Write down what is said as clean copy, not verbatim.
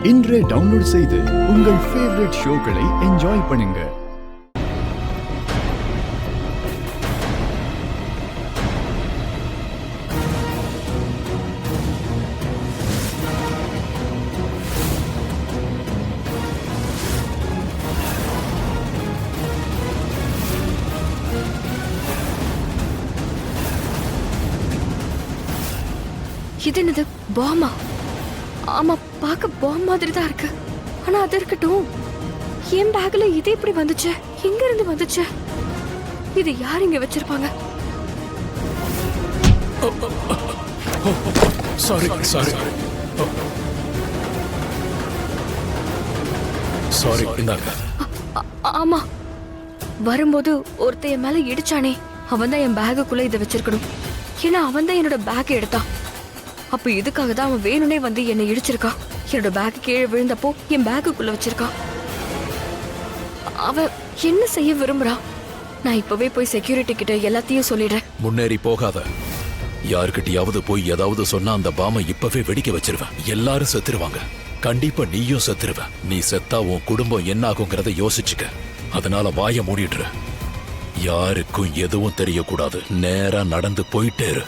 இன்றே டவுன்லோட் செய்து உங்கள் ஃபேவரட் ஷோக்களை என்ஜாய் பண்ணுங்க. இது என்னது பாமா? ஆமா, பார்க்க பாம் மாதிரி தான் இருக்கு. ஆனா அது இருக்கட்டும், என் பேக்ல இது எப்படி வந்துச்சு? எங்க இருந்து வந்துச்சு? இது யார் இங்க வச்சிருப்பாங்க? Sorry sorry sorry. இந்தாங்க. ஆமா, வரும்போது ஒருத்தைய மேல இடிச்சானே, அவன் தான் என் பேக்குள்ள இதை வச்சிருக்கணும். ஏன்னா அவன் தான் என்னோட பேக் எடுத்தான். அப்ப இதுக்காக தான் அவன் வேணும்னே வந்து என்னை இடிச்சிருக்கான். என்னோட பேக் கீழே விழுந்தப்போ என் பேக்குள்ள வச்சிருக்கான். அவன் என்ன செய்ய விரும்புறான்? நான் இப்பவே போய் செக்யூரிட்டி கிட்ட எல்லாத்தையும் சொல்லிடுறேன். முன்னேறி போகாத. யாருக்கிட்டயாவது போய் ஏதாவது சொன்னா அந்த பாமை இப்பவே வெடிக்க வச்சிருவேன். எல்லாரும் செத்துருவாங்க. கண்டிப்பா நீயும் செத்துருவ. நீ செத்தா உன் குடும்பம் என்ன ஆகுங்கிறத யோசிச்சுக்க. அதனால வாய மூடிடுற. யாருக்கும் எதுவும் தெரியக்கூடாது. நேரா நடந்து போயிட்டே இரு.